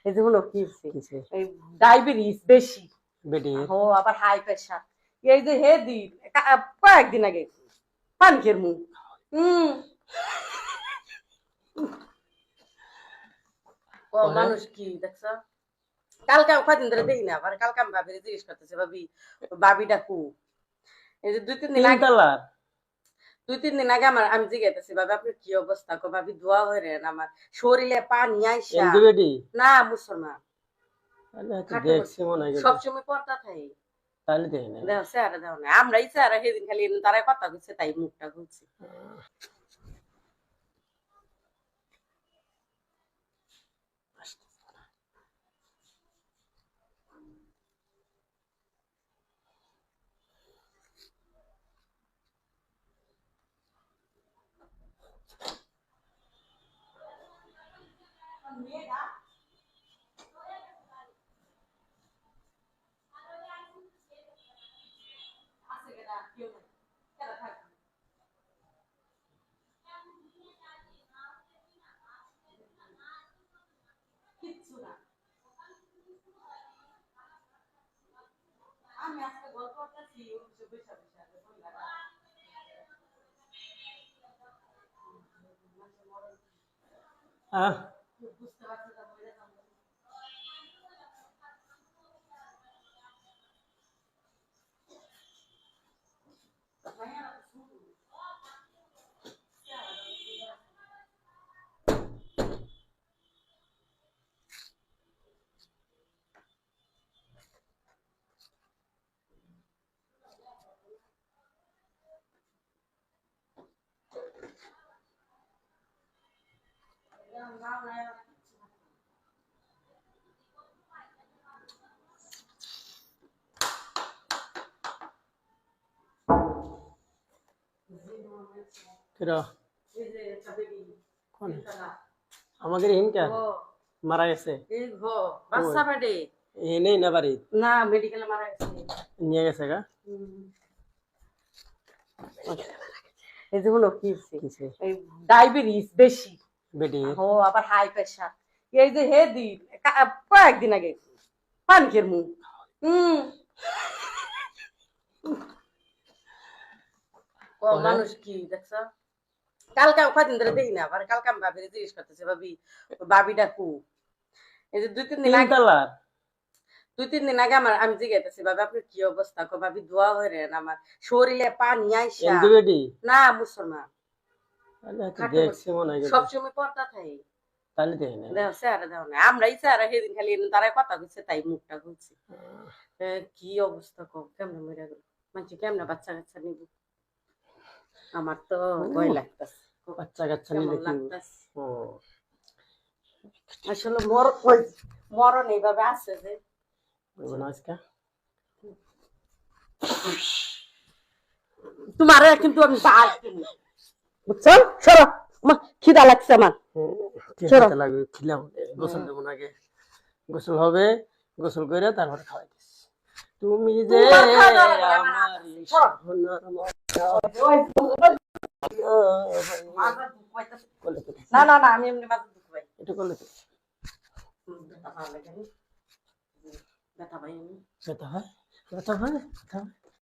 এই যে হলো কি কিসে এই ডায়াবেটিস বেশি বেটি ও আবার হাই প্রেশার এই যে হে দি কয়েকদিন আগে পানি খের মুখ ও মানুষ কি দেখছো কালকে কয়দিন ধরে দেখি না আবার কালকে আমি ভাবিরে জিজ্ঞেস করতেছে ভাবি ভাবি ডাকু এই যে 2-3 দিন আগে তিনতলার 2-3 দিন আগে আমি জিজ্ঞাসা ভাবি আপনার কি অবস্থা কো ভাবি দোয়া হয়ে আমার শরীরে পানি আইসা এমডি বেটি না মুসলমান তাহলে হয়তো দেখছি মনে হয় সবসময় পর্দা থাকে তাহলে দেখি না দেখো চেহারা দেখো না আমরাই চেহারা সেদিন খালি তারা কথা বলছে তাই মুখটা খুলছি আমি আজকে গল্প করতেছি বুঝতে পারছি কিরা কোন আমাদের হিনকা মারা গেছে বাচ্চা পেটে এ নেই না বাড়ি না মেডিকেলে মারা গেছে নিয়ে গেছে গা এই যে হলো কি কিসে এই ডায়াবেটিস বেশি বেটি ও আবার হাই প্রেশার এই যে হে দি কয়েকদিন আগে পানি খের মুখ ও মানুষ কি দেখছো কালকে কয়দিন ধরে দেখি না আবার কালকে আমি ভাবিরে জিজ্ঞেস করতেছে ভাবি ভাবি ডাকু এই যে 2-3 দিন আগে তিনতলার 2-3 দিন আগে আমি জিজ্ঞাসা ভাবি আপনার কি অবস্থা কো ভাবি দোয়া হয়ে আমার শরীরে পানি আইসা এমডি বেটি না মুসলমান তাহলে হয়তো দেখছি মনে হয় সবসময় পর্দা থাকে তাহলে দেখি না দেখো চেহারা দেখো না আমরাই চেহারা সেদিন খালি তারা কথা বলছে তাই মুখটা খুলছি কি অবস্থা কম কেমনে মরে গেল মানুষ কেমনে বাচ্চা কাচ্চা নিব আমার তো ভয় লাগতেছে বাচ্চা কাচ্চা নিলে কি ও আসলে মরণ এইভাবে আছে যে আজকে তোমার কিন্তু আমি বুঝছো সরো খিদা লাগছে আমার লাগবে খিলাম গোসল দেবো না আগে গোসল হবে গোসল করে তারপর খাওয়াই দিস তুমি যে না না না আমি এমনি মাঝে দুঃখ পাই এটা করলে তো ব্যথা ভাই ব্যথা হয় ব্যথা হয়